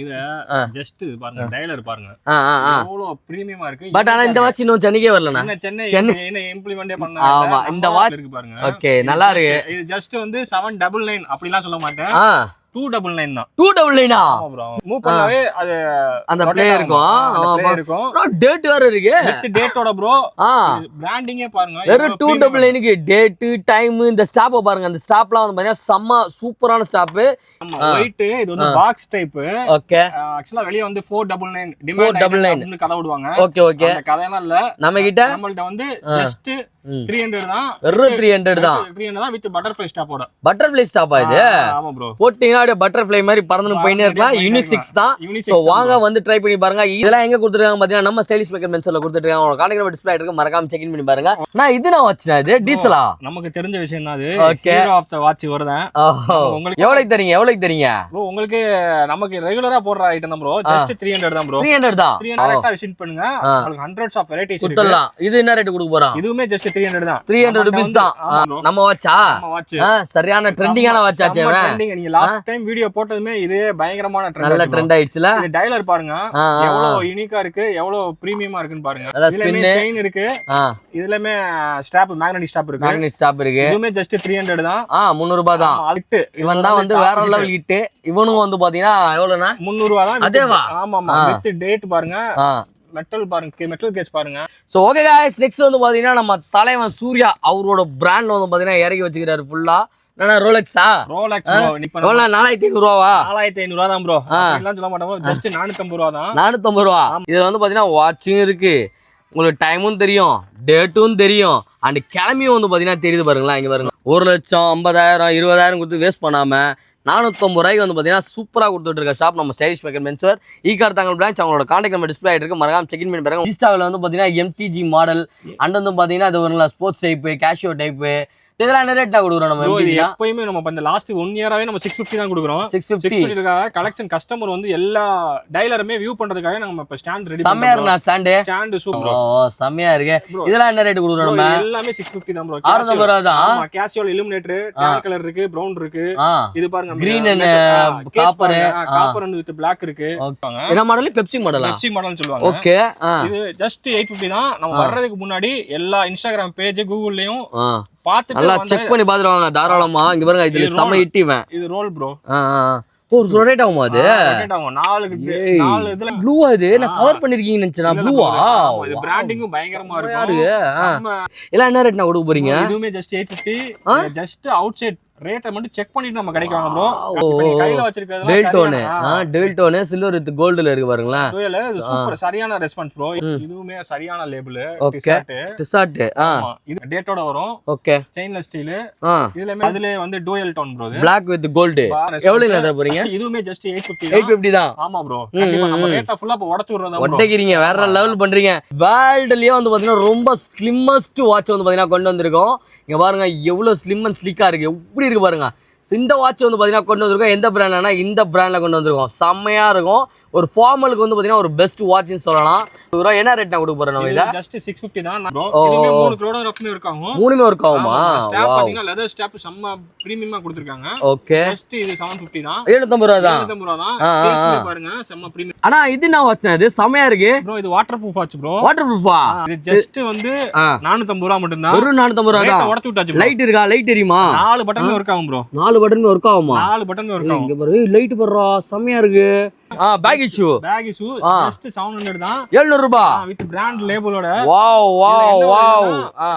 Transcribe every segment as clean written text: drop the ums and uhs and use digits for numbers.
இத ஜஸ்ட் பாருங்க டயலர் பாருங்க எவ்வளவு பிரீமியமா இருக்கு. பட் ஆனா இந்த வாட்ச் இன்னும் சென்னைக்கே வரலண்ணா. சென்னை என்ன இம்ப்ளிமெண்டே பண்ணாங்க. ஆமா இந்த வாட்ச் இருக்கு பாருங்க. ஓகே நல்லா இருக்கு. இது ஜஸ்ட் வந்து 799 அப்படிலாம் சொல்ல மாட்டேன். 299 தான். 299 ஆமா ப்ரோ. மூவ் பண்ணாவே அது அந்த ப்ளே இருக்கும். டேட் வேற இருக்கு. With டேட்டோட bro. பிராண்டிங்கே பாருங்க. வெறும் 299 க்கு டேட் டைம் இந்த ஸ்டாப் பாருங்க. அந்த ஸ்டாப்லாம் வந்து பாத்தீங்கன்னா செம்ம சூப்பரான ஸ்டாப். ஒயிட் இது வந்து பாக்ஸ் டைப். ஓகே. एक्चुअली வெளிய வந்து 499 டிமாண்ட் 499 கதை விடுவாங்க. Okay okay. அந்த கதையெல்லாம் இல்ல. நம்மள்ட்ட வந்து ஜஸ்ட் 300 தான். வெறும் 300 தான். 300 தான் வித் பட்டர்ஃப்ளை ஸ்டாப்போட. பட்டர்ஃப்ளை ஸ்டாப்பா இது? ஆமா ப்ரோ. போட்டினா அப்படியே பட்டர்ஃப்ளை மாதிரி பறந்துன்னு போயினே இருக்கலாம். யூனிசெக்ஸ் தான். சோ வாங்க வந்து ட்ரை பண்ணி பாருங்க. இதெல்லாம் எங்க கொடுத்துருக்காங்க பாத்தீங்கன்னா நம்ம ஸ்டைலிஷ் மேக்கர் மென்ஸ்ல கொடுத்துருக்காங்க. உங்க கான்டாக்ட் நம்பர் டிஸ்ப்ளே இருக்கு, மறக்காம செக் இன் பண்ணி பாருங்க. நான் இது நான் வாட்ச்னா இது டீசலா நமக்கு தெரிஞ்ச விஷயம் தான் அது. ஹீரோ ஆஃப் தி வாட்ச் வருதேன். உங்களுக்கு எவ்வளவுக்கு தரீங்க ப்ரோ? உங்களுக்கு நமக்கு ரெகுலரா போடுற ஐட்டம் தான் ப்ரோ. ஜஸ்ட் 300 தான் ப்ரோ. 300 தான். 300 கரெக்ட்டா விசிட் பண்ணுங்க. உங்களுக்கு ஹண்ட்ரட்ஸ் ஆஃப் வெரைட்டிஸ் இருக்கு. கொடுத்தலாம். இது என்ன ரேட் கொடுக்க போறோம்? இதுவுமே ஜஸ்ட் 300 தான். 300 ரூபீஸ் தான். நம்ம வாட்சா? நம்ம வாட்ச். சரியான ட்ரெண்டிங்கான வாட்ச் ஆச்சே. ட்ரெண்டிங். நீங்க லாஸ்ட் டைம் வீடியோ போட்டதுமே இதே பயங்கரமான ட்ரெண்ட். நல்ல ட்ரெண்ட் ஆயிடுச்சுல. இது டயலர் பாருங்க. எவ்வளவு யூனிக்கா இருக்கு, எவ்வளவு பிரீமியமா இருக்குன்னு பாருங்க. இதுலமே செயின் இருக்கு. இதுலமே ஸ்ட்ராப் மேக்னெட்டிக் ஸ்ட்ராப் இருக்கு. மேக்னெட்டிக் ஸ்ட்ராப் இருக்கு. இதுவுமே ஜஸ்ட் 300 தான். 300 ரூபாய் தான். இவன் தான் வந்து வேற லெவல் ஹிட். இவனும் வந்து பாத்தீங்கன்னா எவ்வளவுனா 300 ரூபாய் தான். அதேவா? ஆமா ஆமா. வித் டேட் பாருங்க. மெட்டல் பாருங்க, மெட்டல் கேஸ் பாருங்க. சோ ஓகே गाइस, நெக்ஸ்ட் வந்து பாத்தீங்கன்னா நம்ம தலைவன் சூர்யா அவரோட பிராண்ட் வந்து பாத்தீங்கன்னா இறக்கி வச்சிருக்காரு ஃபுல்லா. என்னன்னா ரோலெக்ஸா? Rolex bro. இப்போ 4500 ரூபாவா? 4500 ரூபாய் தான் ப்ரோ. அப்படிலாம் சொல்ல மாட்டோம். ஜஸ்ட் 450 ரூபாய் தான். 450 ரூபாய். இதுல வந்து பாத்தீங்கன்னா வாட்சும் இருக்கு, உங்களுக்கு டைமும் தெரியும், டேட்டும் தெரியும், அண்ட் கிளம்பியும் வந்து பாத்தீங்கன்னா தெரியுது பாருங்களா. இங்க பாருங்க 1,50,000 20,000 கொடுத்து வேஸ்ட் பண்ணாம 450 ரூபாய்க்கு வந்து பாத்தீங்கன்னா சூப்பரா கொடுத்துட்டு இருக்க ஷாப் நம்ம ஸ்டைலிஷ் மேக்கர் மென்ஸ்வேர் ஈகார்த்தாங்கல் பிரான்ச். அவங்களோட கான்டாக்ட் நம்பர் டிஸ்ப்ளே ஆயிட்டு இருக்கு, மறக்காம செக் இன் பண்ணி பாருங்க. இன்ஸ்டாவில் வந்து பாத்தீங்கன்னா MTG மாடல் அண்ட் வந்து பாத்தீங்கன்னா அது ஒரு ஸ்போர்ட்ஸ் டைப், கேஷியோ டைப், இதெல்லாம் என்ன ரேட்டா கொடுக்குறோம் நம்ம? எப்பயுமே நம்ம இந்த லாஸ்ட் 1 இயராவே நம்ம 650 தான் கொடுக்குறோம். 650 கலெக்ஷன் கஸ்டமர் வந்து எல்லா டயலருமே வியூ பண்றதுக்காக நம்ம இப்ப ஸ்டாண்ட் ரெடி செமையா இருக்கு. Stand super. செமையா இருக்கு. இதெல்லாம் என்ன ரேட் கொடுக்குறோம் நம்ம? எல்லாமே 650 தான் ப்ரோ. 650 ரூபாய் தான். ஆமா, கேஷுவல் இல்லுமினேட்டர், டேன் கலர் இருக்கு, பிரவுன் இருக்கு. இது பாருங்க green and copper and with Black இருக்கு. என்ன மாடல்? பெப்சி மாடலா? பெப்சி மாடல்னு சொல்லுவாங்க. ஓகே. இது ஜஸ்ட் 850 தான். நம்ம வர்றதுக்கு முன்னாடி எல்லா இன்ஸ்டாகிராம் பேஜ், கூகுள்லயும் பாத்துட்டு நல்லா செக் பண்ணி பாத்துருவாங்க தாராளமா. இங்க பாருங்க இதுல செம ஹிட்டிவன். இது ரோல் ப்ரோ. ஒரு ரொட்டேட் ஆகுமா? அது ரொட்டேட் ஆகும். 4 இதுல ப்ளூ. அது நான் கவர் பண்ணிருக்கீங்கன்னு நினைச்சேன். ப்ளூவா? இது பிராண்டிங்கும் பயங்கரமா இருக்கும். எல்லாம் என்ன ரேட் நான் கொடுக்க போறீங்க? இதுவுமே ஜஸ்ட் 850. ஜஸ்ட் அவுட் சைட் ரேட்டை மட்டும் செக் பண்ணிட்டு நம்ம கடைக்கு வாங்க ப்ரோ. கையில வச்சிருக்கிறது டெயில் டோன் சில்வர் வித் கோல்ட்ல இருக்கு பாருங்களா. இது சூப்பர் சரியான ரெஸ்பான்ஸ் ப்ரோ. இதுவுமே சரியான லேபிள். ஓகே. டிஷர்ட் இது டேட்டோட வரும். ஓகே. செயின்லெஸ் ஸ்டீல். இதுலமே அதுல வந்து dual tone bro. Black with gold. எவ்வளவு தர போறீங்க? இதுவுமே ஜஸ்ட் 850 தான். ஆமா ப்ரோ. கண்டிப்பா நம்ம ரேட்டை ஃபுல்லா உடைச்சு விடுறதா ப்ரோ. ஒட்டக்கிறீங்க, வேற லெவல் பண்றீங்க. வேர்ல்ட்லயே வந்து பாத்தீங்கன்னா ரொம்ப ஸ்லிம்மஸ்ட் வாட்ச் வந்து பாத்தீங்கன்னா கொண்டு வந்திருக்கோம். இங்க பாருங்க எவ்வளவு ஸ்லிம் அண்ட் ஸ்லிக்கா இருக்கு. எப்படி இருக்கு பாருங்க. இந்த வாட்ச் வந்து பாத்தீங்கன்னா கொண்டு வந்திருக்கோம். எந்த பிராண்ட்னா இந்த பிராண்ட்ல கொண்டு வந்திருக்கோம். செம்மையா இருக்கும். ஒரு ஃபார்மலுக்கு வந்து பாத்தீங்கன்னா ஒரு பெஸ்ட் வாட்ச்னு சொல்லலாம். என்ன ரேட் நான் கொடுக்க போறேன் நம்ம? இத ஜஸ்ட் 650 தான் ப்ரோ. இதுமே 3 கிலோட ரஃப்னு இருக்காங்க. மூணுமே ஒர்க் ஆகுமா? ஸ்டாப் பாத்தீங்கன்னா லெதர் ஸ்டாப் செம்ம பிரீமியமா கொடுத்திருக்காங்க. ஓகே. ஜஸ்ட் இது 750 தான். 750 ரூபாய் தான். 750 ரூபாய் தான். பேஸ் பாருங்க செம்ம பிரீமியம். ஆனா இது நான் வாட்ச் இது செமையா இருக்கு ப்ரோ. இது waterproof watch bro. Water ப்ரூஃபா? இது ஜஸ்ட் வந்து 450 ரூபாய் மட்டும் தான். ஒரு 450 ரூபாய் தான். உடைச்சு விட்டாச்சு. லைட் இருக்கா? லைட் தெரியுமா? 4 பட்டன்ல ஒர்க் ஆகும் ப்ரோ. 4 பட்டன்ல ஒர்க் ஆகுமா? 4 பட்டன்ல ஒர்க் ஆகும். இங்க பாரு லைட் பண்றா செமையா இருக்கு. பேக் ஷூ ஜஸ்ட் 700 தான். 700 ரூபாய் வித் பிராண்ட் லேபிளோட. Wow wow wow.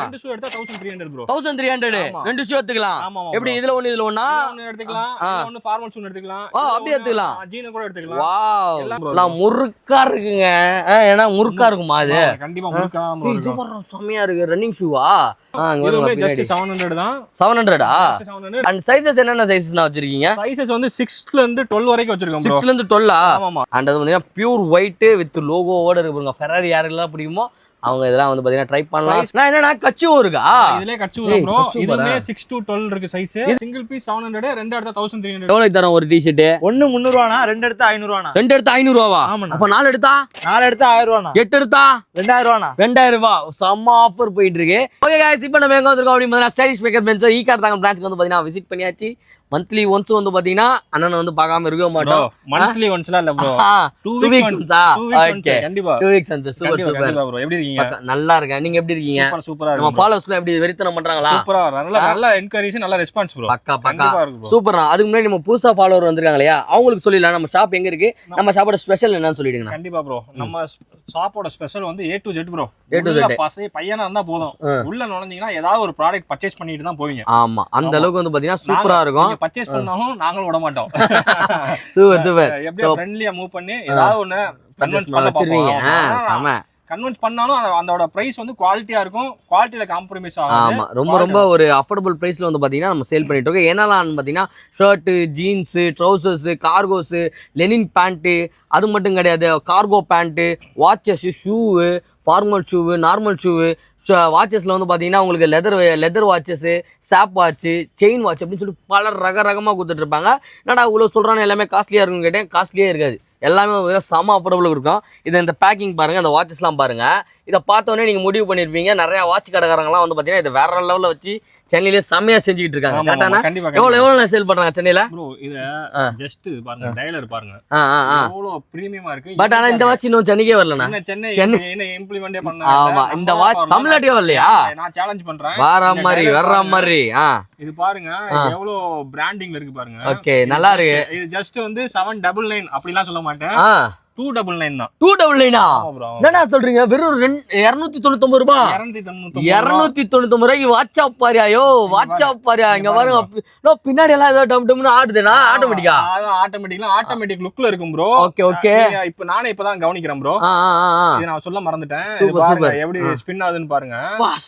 ரெண்டு ஷூ எடுத்தா 1300 ப்ரோ. 1300 ரெண்டு ஷூ எடுத்துக்கலாம். எப்படி இதுல ஒன்னு இதுல ஒண்ணா? ஒன்னு எடுத்துக்கலாம். ஒன்னு ஃபார்மல் ஷூ எடுத்துக்கலாம். அப்படியே எடுத்துக்கலாம். ஜீன் கூட எடுத்துக்கலாம். வாவ். நான் முறுக்கா இருக்குங்க. ஏனா முறுக்கா இருக்குமா இது? கண்டிப்பா முறுக்கா ப்ரோ. இது பாரு செமையா இருக்கு. ரன்னிங் ஷூவா? இதுமே ஜஸ்ட் 700 தான். 700 700. அண்ட் சைஸஸ் என்னென்ன சைஸஸ்னா வச்சிருக்கீங்க? சைஸஸ் வந்து 6 ல இருந்து 12 வரைக்கும் வச்சிருக்கோம் ப்ரோ. 6 ல இருந்து 12. ஆமாமா. அண்ட் அது வந்து பியூர் ஒயிட் வித் லோகோவோட இருக்கு பாருங்க. ஃபெராரி யாரெல்லாம் பிடிக்குமோ அவங்க இதெல்லாம் வந்து பாத்தீங்கன்னா ட்ரை பண்ணலாம். நான் என்னன்னா கச்சுவும் இருக்கா? இதுலயே கச்சு வரும் ப்ரோ. இதுமே 6 to 12 இருக்கு சைஸ். சிங்கிள் பீஸ் 700, ரெண்டு எடுத்தா 1300. எவ்வளவு தரோம் ஒரு டி-ஷர்ட்? ஒன்னு 300 ரூபானா, ரெண்டு எடுத்தா 500 ரூபானா. ரெண்டு எடுத்தா 500 ரூபாவா? அப்ப 4 எடுத்தா 1000 ரூபானா. 8 எடுத்தா 2000 ரூபானா. 2000 ரூபாய். செம்ம ஆஃபர் போயிட்டு இருக்கு. ஓகே गाइस, இப்போ நம்ம எங்க வந்திருக்கோம் அப்படி பார்த்தா ஸ்டைலிஷ் மேக்கர் மென்ஸ் ஈகார்த்தாங்கல் பிரான்ச்க்கு வந்து பாத்தீங்கன்னா விசிட் பண்ணியாச்சு. மந்த்லி ஒன்ஸ் வந்து பாத்தீங்கன்னா அண்ணனை வந்து பார்க்காம இருக்கவே மாட்டோம். மந்த்லி ஒன்ஸ்லாம் இல்ல ப்ரோ, 2 வீக்ஸ் ஒன்ஸா? ஓகே, கண்டிப்பா 2 weeks once. Super super bro. எப்படி இருக்கீங்க? நல்லா இருக்கேன். நீங்க எப்படி இருக்கீங்க? சூப்பரா நம்ம ஃபாலோவர்ஸ்லாம் எப்படி வெறித்தனம் பண்றாங்களா? சூப்பரா, நல்ல என்கரேஜ், நல்ல ரெஸ்பான்ஸ் ப்ரோ. பக்கா சூப்பர். அதுக்கு முன்னாடி நம்ம புதுசா ஃபாலோவர் வந்திருக்காங்க இல்லையா, அவங்களுக்கு சொல்லிடலாம் நம்ம ஷாப் எங்க இருக்கு, நம்ம ஷாப்போட ஸ்பெஷல் என்னன்னு சொல்லிடுங்க. கண்டிப்பா ப்ரோ. நம்ம ஷாப்போட ஸ்பெஷல் வந்து A to Z bro. A to Z. பையனா இருந்தா போதும், உள்ள நுழைஞ்சீங்கன்னா ஏதாவது ஒரு ப்ராடக்ட் பர்ச்சேஸ் பண்ணிட்டு தான் போவீங்க. ஆமா, அந்த அளவுக்கு வந்து பாத்தீங்கன்னா சூப்பரா இருக்கும். பர்ச்சேஸ் பண்ணாலும் நாங்களும் விட மாட்டோம். சூப்பர். எப்படியா ஃப்ரெண்ட்லியா மூவ் பண்ணி ஏதாவது ஒண்ணு கன்வின்ஸ் பண்ண வச்சிருவீங்க. செம. கன்வின்ஸ் பண்ணாலும் அதோட பிரைஸ் வந்து குவாலிட்டியா இருக்கும், குவாலிட்டியில காம்ப்ரமைஸ் ஆகாது. ஆமா, ரொம்ப ஒரு அஃபோர்டபுள் பிரைஸ்ல வந்து பாத்தீங்கன்னா நம்ம சேல் பண்ணிட்டு இருக்கோம். என்னலாம் பாத்தீங்கன்னா shirt, jeans, trousers, cargos, linen pant, அது மட்டும் கிடையாது, cargo pant, watches, shoe, formal shoe, normal shoe, வாட்சஸ்ல வந்து பாத்தீங்கன்னா உங்களுக்கு leather watches, stop watch, chain watch அப்படின்னு சொல்லி பல ரகமா கொடுத்துட்டு இருப்பாங்க. என்னடா இவ்வளவு சொல்றானே, எல்லாமே காஸ்ட்லியா இருக்குன்னு கேட்டேன். காஸ்ட்லியே இருக்காது, எல்லாமே செம அஃபோர்டபுள் இருக்கும். இந்த பேக்கிங் பாருங்க, அந்த வாட்சஸ்லாம் பாருங்க. இதை பார்த்தோன்னே நீங்க முடிவு பண்ணிருப்பீங்க. நிறைய வாட்ச் கடைக்காரங்கலாம் வந்து பாத்தீங்கன்னா இதை வேற லெவல்ல வச்சு சென்னையிலே செம்மையா செஞ்சுட்டு இருக்காங்க. எவ்வளவு சேல் பண்றாங்க சென்னையில? ஜஸ்ட் பாருங்க, டயலர் பாருங்க, எவ்வளவு பிரீமியமா இருக்கு. பட் ஆனா இந்த வாட்ச் இன்னும் சென்னைக்கே வரலண்ணா. சென்னை இம்ப்ளிமெண்டே பண்ண. ஆமா, இந்த வாட்ச் தமிழ்நாட்டுக்கே வரலையா? நான் சேலஞ்ச் பண்றேன், வர்ற மாதிரி. இது பாருங்க, எவ்வளவு பிராண்டிங்ல இருக்கு பாருங்க. ஓகே, நல்லா இருக்கு. இது ஜஸ்ட் வந்து 799 அப்படிலாம் சொல்ல மாட்டேன், 299 தான். 299 என்னடா சொல்றீங்க? வெறும் 299 ரூபாய். 299 ரூபாய்க்கு வாட்ஸ்அப் பாரியாயோ, வாட்ஸ்அப் பாரியா. இங்க பாருங்க, பின்னாடி எல்லாம் ஏதோ டம் டம்னு ஆடுதுனா ஆட்டோமேட்டிக்கா? ஆட்டோமேட்டிக் லுக்ல இருக்கும் ப்ரோ. ஓகே. இப்போ நானே இப்பதான் கவனிக்கிறேன் ப்ரோ. இது நான் சொல்ல மறந்துட்டேன். சூப்பர். எப்படி ஸ்பின் ஆகுதுன்னு பாருங்க.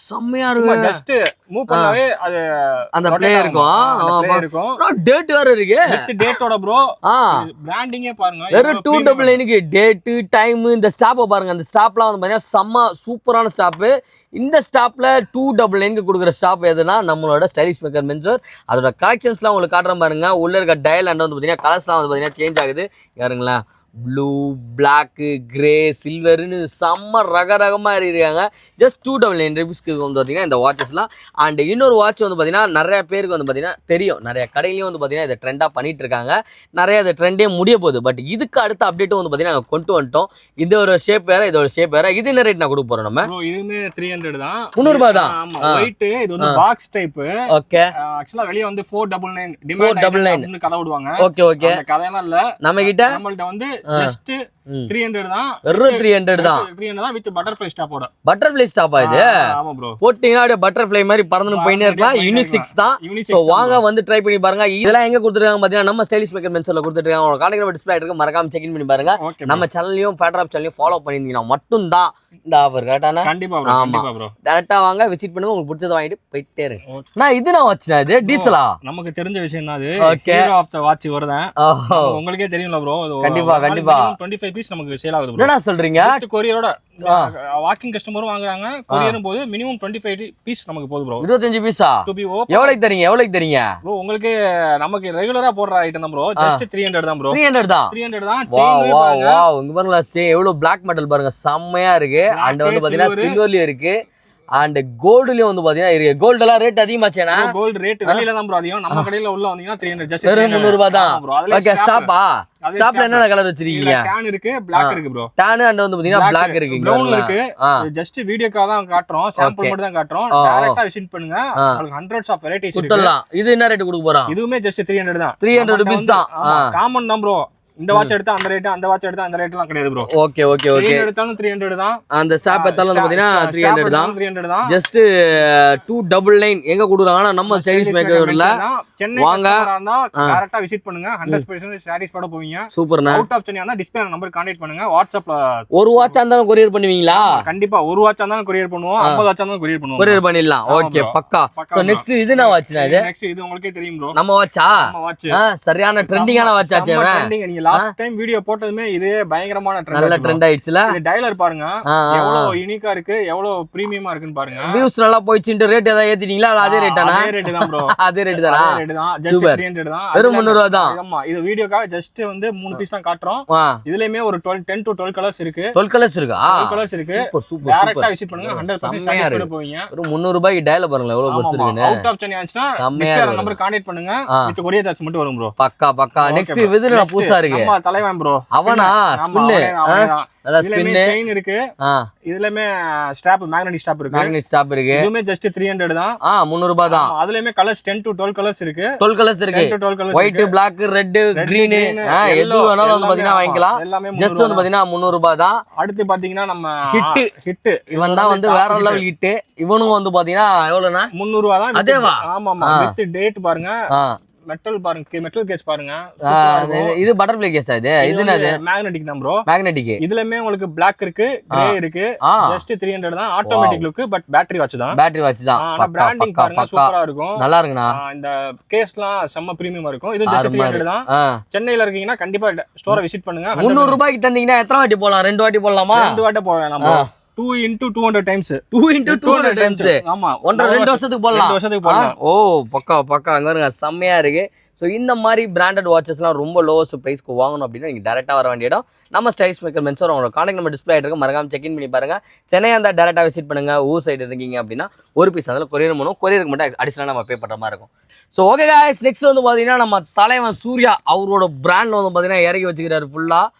செம்மையா இருக்கு. ஜஸ்ட் மூவ் பண்ணாவே அது அந்த ப்ளே இருக்கும். டேட் வேற இருக்கு, வித் டேட்டோட ப்ரோ. பிராண்டிங்கே பாருங்க, வெறும் 299 டேட்டு, டைம். இந்த ஸ்டாப்பை பாருங்க, அந்த ஸ்டாப்லாம் வந்து பாத்தீங்கன்னா செம்ம சூப்பரான ஸ்டாப்பு. இந்த ஸ்டாப்ல 299 கொடுக்குற ஸ்டாப் எதுனா நம்மளோட ஸ்டைலிஷ் மேக்கர் மென்ஸ்வேர். அதோட கலெக்ஷன்ஸ்லாம் உங்களுக்கு காட்டுற பாருங்க. உள்ள இருக்க டயல் அண்ட் வந்து பாத்தீங்கன்னா கலர்ஸ்லாம் வந்து பாத்தீங்கன்னா சேஞ்ச் ஆகுது. யாருங்களேன், ப்ளூ, பிளாக்கு, கிரே, சில்வர்னு செம்ம ரகமா இருக்காங்க. ஜஸ்ட் 299 ருபீஸ்க்கு வந்து பார்த்தீங்கன்னா இந்த வாட்சஸ்லாம். அண்ட் இன்னொரு வாட்ச் வந்து பார்த்தீங்கன்னா நிறைய பேருக்கு வந்து பார்த்தீங்கன்னா தெரியும், நிறைய கடையிலையும் வந்து பார்த்தீங்கன்னா இதை ட்ரெண்டாக பண்ணிட்டு இருக்காங்க. நிறைய இந்த ட்ரெண்டே முடிய போகுது. பட் இதுக்கு அடுத்த அப்டேட்டும் வந்து பார்த்தீங்கன்னா நாங்கள் கொண்டு வந்துட்டோம். இது ஒரு ஷேப் வேற, இதோட ஷேப் வேற. இது என்ன ரேட் நான் கொடுக்க போறோம்? நம்ம இதுவுமே 300 தான், 300 ரூபாய் தான். ஒயிட், இது வந்து பாக்ஸ் டைப். ஓகே, ஆக்சுவலா வெளிய வந்து 499 டிமாண்ட் 499 கதை விடுவாங்க. ஓகே, அந்த கதையெல்லாம் இல்ல நம்ம கிட்ட. நம்மள்ட்ட வந்து ஜஸ்ட் 300 தான். வெறும் 300 தான். 300 தான் வித் பட்டர்ஃப்ளை ஸ்டாப்போட. பட்டர்ஃப்ளை ஸ்டாப்பா இது? ஆமா ப்ரோ. போட்டீங்கன்னா அப்படியே பட்டர்ஃப்ளை மாதிரி பறந்து போயிட்டே இருக்கலாம். யூனிசெக்ஸ் தான். சோ வாங்க வந்து ட்ரை பண்ணி பாருங்க. இதெல்லாம் எங்க கொடுத்துருக்காங்க பாத்தீங்கன்னா நம்ம ஸ்டைலிஷ் மேக்கர் மென்ஸ்ல கொடுத்துருக்காங்க. உங்க கான்டாக்ட் நம்பர் டிஸ்ப்ளே இருக்கு, மறக்காம செக் இன் பண்ணி பாருங்க. நம்ம சேனலையும் ஃபேட்ராப் சேனலையும் ஃபாலோ பண்ணிருந்தீங்கன்னா மட்டும் தான் இந்த ஆஃபர். கரெக்டானா? கண்டிப்பா ப்ரோ, கண்டிப்பா ப்ரோ. டைரக்டா வாங்க, விசிட் பண்ணுங்க, உங்களுக்கு பிடிச்சத வாங்கிட்டு போயிட்டே இருங்க. நான் இது நான் வாட்ச்னா இது டீசலா? நமக்கு தெரிஞ்ச விஷயம் தான் அது. ஹீரோ ஆஃப் தி வாட்ச் வருதேன். உங்களுக்கே தெரியும்ல ப்ரோ. கண்டிப்பா 25 பீஸ் நமக்கு சேல் ஆகுது ப்ரோ. என்ன சொல்றீங்க? கொரியரோட வாக்கிங் கஸ்டமரும் வாங்குறாங்க, கொரியரும் போது மினிமம் 25 பீஸ் நமக்கு போகுது ப்ரோ. 25 பீஸா? எவ்வளவுக்கு தரீங்க ப்ரோ? உங்களுக்கு நமக்கு ரெகுலரா போடுற ஐட்டம் தான் ப்ரோ. ஜஸ்ட் 300 தான் ப்ரோ. 300 தான். வாவ் வாவ், இங்க பாருங்க, எவ்வளவு பிளாக் மெட்டல் பாருங்க, செம்மையா இருக்கு. அண்ட் வந்து பாத்தீங்கன்னா சில்வர்லயும் இருக்கு, அண்ட் கோல்டுலயும் வந்து பாத்தீங்கன்னா இருக்கு. கோல்ட் எல்லாம் ரேட் அதிகமாச்சேனா? கோல்ட் ரேட் வெளியில தான் ப்ரோ அதிகம். நம்ம கடையில உள்ள வந்தீங்கன்னா 300 ஜஸ்ட் 300 ரூபாய் தான். ஓகே, ஸ்டாப்பா? ஸ்டாப்ல என்ன கலர் வச்சிருக்கீங்க? டான் இருக்கு, Black இருக்கு ப்ரோ. டான் அண்ட் வந்து பாத்தீங்கன்னா Black இருக்கு, ப்ரௌன் இருக்கு. ஜஸ்ட் வீடியோக்காக தான் காட்றோம், சாம்பிள் மட்டும் தான் காட்றோம். டைரக்டா விசிட் பண்ணுங்க, உங்களுக்கு hundreds of varieties இருக்கு. இது என்ன ரேட் கொடுக்க போறோம்? இதுவுமே ஜஸ்ட் 300 தான். 300 rupees தான். காமன் தான் ப்ரோ. இந்த வாட்ச் எடுத்தா அந்த ரேட், அந்த வாட்ச் எடுத்தா அந்த ரேட்லாம் கிடையாது ப்ரோ. ஓகே எடுத்தாலும் 300 தான். அந்த ஸ்டாப் எடுத்தாலும் வந்து பாத்தீங்கன்னா 300 தான். ஜஸ்ட் 299 எங்க கொடுக்குறாங்கன்னா நம்ம ஸ்டைலிஷ் மேக்கர்ல. சென்னை கஸ்டமரா டைரக்டா விசிட் பண்ணுங்க, 100% சாட்டிஸ்ஃபைடா போவீங்க. சூப்பர்ண்ணா. Out of Chennai display number contact பண்ணுங்க. வாட்ஸ்அப்ல ஒரு வாட்ச் இருந்தாலும் கொரியர் பண்ணுவீங்களா? கண்டிப்பா ஒரு வாட்ச் இருந்தாலும் கொரியர் பண்ணுவோம், 50 வாட்ச் இருந்தாலும் கொரியர் பண்ணுவோம். கொரியர் பண்ணிடலாம். ஓகே, பக்கா. சோ நெக்ஸ்ட் இது நான் வாட்ச்னா இது? நெக்ஸ்ட் இது உங்களுக்கே தெரியும் ப்ரோ. நம்ம வாட்சா? நம்ம வாட்ச் சரியான ட்ரெண்டிங்கான வாட்ச் ஆச்சே. ட்ரெண்டிங். நீங்க லாஸ்ட் டைம் வீடியோ போட்டதுமே இதே பயங்கரமான நல்ல ட்ரெண்ட் ஆயிடுச்சுல. இது டயலர் பாருங்க எவ்வளவு யூனிக்கா இருக்கு, எவ்வளவு பிரீமியமா இருக்குன்னு பாருங்க. வியூஸ் நல்லா போயிடுச்சுட்டு ரேட் ஏதாவது ஏத்திட்டீங்களா? அதே ரேட்டானா? அதே ரேட் தான் ப்ரோ. அதே ரேட் தானா? அதே ரேட் தான். ஜஸ்ட் 300 தான். வெறும் 300 ரூபாய் தான். ஆமா, இது வீடியோக்காக ஜஸ்ட் வந்து 3 பீஸ் தான் காட்டுறோம். இதுலயுமே ஒரு 10 to 12 கலர்ஸ் இருக்கு. 12 கலர்ஸ் இருக்கா? 12 கலர்ஸ் இருக்கு. சூப்பர். டைரக்டா விசிட் பண்ணுங்க. 100% சாட்டிஸ்ஃபைட் போவீங்க. ஒரு 300 ரூபாய்க்கு டயல பாருங்க எவ்வளவு பெருசு இருக்குன்னு. அவுட் ஆஃப் சென்னை ஆச்சுனா டிஸ்பிளே நம்பர் கான்டாக்ட் பண்ணுங்க. வித் கொரியர் சார்ஜ் மட்டும் வரும் ப்ரோ. பக்கா. நெக்ஸ்ட் விதுல புதுசா இருக்கு. ஆமா, தலைவன் ப்ரோ. அவனா ஸ்பின். நல்லா ஸ்பின். செயின் இருக்கு. இதுலமே ஸ்ட்ராப், மேக்னெட்டிக் ஸ்ட்ராப் இருக்கு. மேக்னெட்டிக் ஸ்ட்ராப் இருக்கு. இதுமே ஜஸ்ட் 300 தான். 300 ரூபாய் தான். அதுலயுமே கலர்ஸ் 10 to 12 கலர்ஸ் இருக்கு. 12 கலர்ஸ் இருக்கு. ஒயிட், பிளாக், ரெட், கிரீன், எது வேணாலும் வந்து பாத்தீங்கன்னா வாங்கிக்கலாம். ஜஸ்ட் வந்து பாத்தீங்கன்னா 300 ரூபாய் தான். அடுத்து பாத்தீங்கன்னா நம்ம ஹிட் இவன் தான் வந்து வேற லெவல் ஹிட். இவனும் வந்து பாத்தீங்கன்னா எவ்வளவுனா 300 ரூபாய் தான். அதேவா? ஆமா, வித் டேட் பாருங்க. மெட்டல் பாருங்க, மெட்டல் கேஸ் பாருங்க. இது பட்டர்ஃப்ளை கேஸ். இது என்னது? மேக்னெட்டிக் தான் ப்ரோ. மேக்னெட்டிக். இதுலமே உங்களுக்கு Black இருக்கு, கிரே இருக்கு. ஜஸ்ட் 300 தான். Automatic look, but battery watch தான். பேட்டரி வாட்ச் தான். ஆனா பிராண்டிங் பாருங்க, சூப்பரா இருக்கும். நல்லா இருக்குண்ணா. இந்த கேஸ்லாம் செம்ம பிரீமியமா இருக்கும். இது ஜஸ்ட் 300 தான். சென்னையில இருக்கீங்கன்னா கண்டிப்பா ஸ்டோரை விசிட் பண்ணுங்க. 300 ரூபாய்க்கு தந்தீங்கன்னா எத்தனை வாட்டி போலாம்? 2 வாட்டி போடலாமா? 2 வாட்டி போடலாம் bro. 2 into 200 times. 2 into 200 times. ஆமா, 2 வருஷத்துக்கு போடலாம். 2 வருஷத்துக்கு போடலாம். ஓ, பக்கா அங்க பாருங்க, செம்மையா இருக்கு. ஸோ இந்த மாதிரி பிராண்டட் வாட்சஸ்லாம் ரொம்ப லோவஸ்ட் ப்ரைஸ்க்கு வாங்கணும் அப்படின்னா நீங்கள் டேரெக்டாக வர வேண்டிய இடம் நம்ம ஸ்டைல்ஸ் மேக்கர் மென்ஸோர். அவங்களோட கான்டாக்ட் நம்பர் டிஸ்பிளே ஆகிட்டு மறக்காம செக்இன் பண்ணி பாருங்க. சென்னை அந்த டேரெக்டாக விசிட் பண்ணுங்க. ஊர் சைடு இருக்கீங்க அப்படின்னா ஒரு பீஸ் அதில் கொரியர் பண்ணுவோம். கொரியருக்கு மட்டும் அடிஷனலாக நம்ம பே பண்ணுற மாதிரி இருக்கும். ஸோ ஓகே guys, நெக்ஸ்ட் வந்து பார்த்தீங்கன்னா நம்ம தலைவன் சூர்யா அவரோட பிராண்ட் வந்து பார்த்தீங்கன்னா இறக்கி வச்சுக்கிறாரு ஃபுல்லாக.